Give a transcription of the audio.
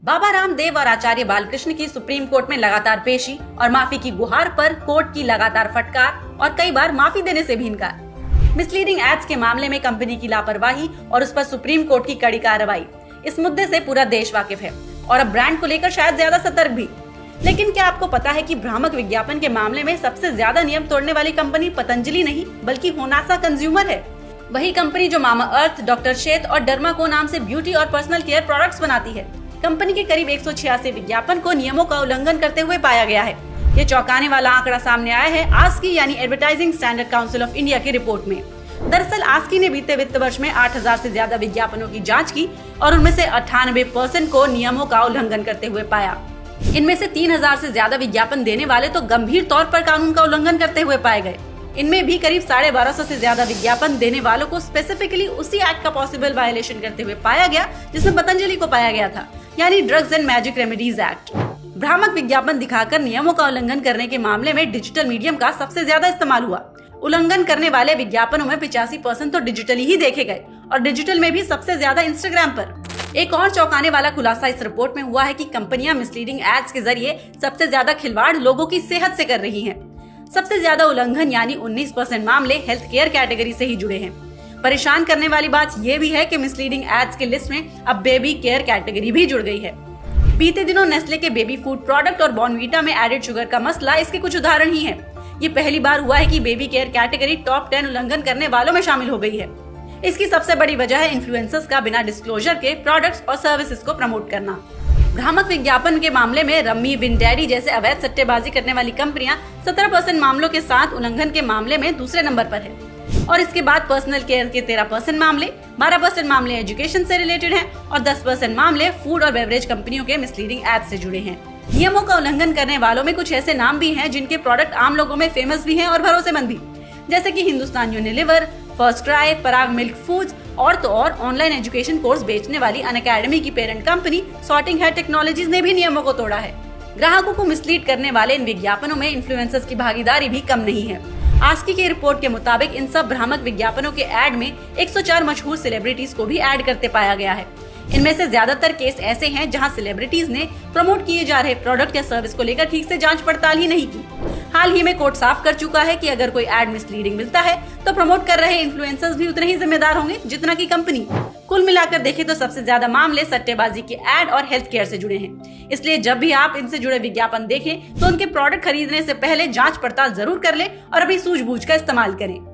बाबा रामदेव और आचार्य बालकृष्ण की supreme court में लगातार पेशी और माफी की गुहार पर कोर्ट की लगातार फटकार और कई बार माफी देने से भी इनकार। मिसलीडिंग एड्स के मामले में कंपनी की लापरवाही और उस पर सुप्रीम कोर्ट की कड़ी कार्रवाई, इस मुद्दे से पूरा देश वाकिफ है और अब ब्रांड को लेकर शायद ज्यादा सतर्क भी। लेकिन क्या आपको पता है कि भ्रामक विज्ञापन के मामले में सबसे ज्यादा नियम तोड़ने वाली कंपनी पतंजलि नहीं बल्कि होनासा कंज्यूमर है। वही कंपनी जो मामा अर्थ, डॉक्टर शेथ और डर्माको नाम से ब्यूटी और पर्सनल केयर प्रोडक्ट्स बनाती है। कंपनी के करीब 186 विज्ञापन को नियमों का उल्लंघन करते हुए पाया गया है। ये चौंकाने वाला आंकड़ा सामने आया है आस्की यानी advertising standard council of India की रिपोर्ट में। दरअसल आस्की ने बीते वित्त वर्ष में 8000 से ज्यादा विज्ञापनों की जांच की और उनमें से 98% को नियमों का उल्लंघन करते हुए पाया। इनमें से 3000 से ज्यादा विज्ञापन देने वाले तो गंभीर तौर पर कानून का उल्लंघन करते हुए पाए गए। इनमें भी करीब 1250 से ज्यादा विज्ञापन देने वालों को स्पेसिफिकली उसी एक्ट का पॉसिबल वायलेशन करते हुए पाया गया जिसमें पतंजलि को पाया गया था, यानी drugs and magic remedies act. भ्रामक विज्ञापन दिखाकर नियमों का उल्लंघन करने के मामले में डिजिटल मीडियम का सबसे ज्यादा इस्तेमाल हुआ। उल्लंघन करने वाले विज्ञापनों में 85% तो डिजिटली ही देखे गए और डिजिटल में भी सबसे ज्यादा इंस्टाग्राम पर। एक और चौंकाने वाला खुलासा इस रिपोर्ट में हुआ है कि कंपनियां मिसलीडिंग एड्स के जरिए सबसे ज्यादा खिलवाड़ लोगों की सेहत से कर रही हैं। सबसे ज्यादा उल्लंघन यानी 19% मामले हेल्थ केयर कैटेगरी से ही जुड़े हैं। परेशान करने वाली बात यह भी है कि मिसलीडिंग एड्स के लिस्ट में अब बेबी केयर कैटेगरी भी जुड़ गई है। बीते दिनों नेस्ले के बेबी फूड प्रोडक्ट और बॉर्नवीटा में एडेड शुगर का मसला इसके कुछ उदाहरण ही है। ये पहली बार हुआ है कि बेबी केयर कैटेगरी टॉप 10 उल्लंघन करने वालों में शामिल हो गई है। इसकी सबसे बड़ी वजह है इन्फ्लुएंसर्स का बिना डिस्क्लोजर के प्रोडक्ट्स और सर्विसेज को प्रमोट करना। भ्रामक विज्ञापन के मामले में रम्मी, विंडैडी जैसे अवैध सट्टेबाजी करने वाली कंपनियां 17% मामलों के साथ उल्लंघन के मामले में दूसरे नंबर पर है और इसके बाद पर्सनल केयर के 13% मामले, 12% मामले एजुकेशन से रिलेटेड हैं और 10% मामले फूड और बेवरेज कंपनियों के मिसलीडिंग एड्स से जुड़े हैं। नियमों का उल्लंघन करने वालों में कुछ ऐसे नाम भी हैं जिनके प्रोडक्ट आम लोगों में फेमस भी हैं और भरोसेमंद भी, जैसे कि हिंदुस्तान यूनिलीवर, फर्स्ट क्राई, पराग मिल्क फूड्स और तो और ऑनलाइन एजुकेशन कोर्स बेचने वाली अनअकैडमी की parent company sorting head technologies ने भी नियमों को तोड़ा है। ग्राहकों को मिसलीड करने वाले इन विज्ञापनों में इन्फ्लुएंसर्स की भागीदारी भी कम नहीं है। आस्की की रिपोर्ट के मुताबिक इन सब भ्रामक विज्ञापनों के ऐड में 104 मशहूर सेलिब्रिटीज को भी ऐड करते पाया गया है। इनमें से ज्यादातर केस ऐसे हैं जहां सेलिब्रिटीज ने प्रमोट किए जा रहे प्रोडक्ट या सर्विस को लेकर ठीक से जांच पड़ताल ही नहीं की। हाल ही में कोर्ट साफ कर चुका है कि अगर कोई एड मिसलीडिंग मिलता है तो प्रमोट कर रहे इन्फ्लुएंसर्स भी उतने ही जिम्मेदार होंगे जितना की कंपनी। कुल मिलाकर देखें तो सबसे ज्यादा मामले सट्टेबाजी के एड और हेल्थ केयर से जुड़े हैं। इसलिए जब भी आप इनसे जुड़े विज्ञापन देखें तो उनके प्रोडक्ट खरीदने से पहले जांच पड़ताल जरूर कर ले और अभी सूझबूझ का इस्तेमाल करें।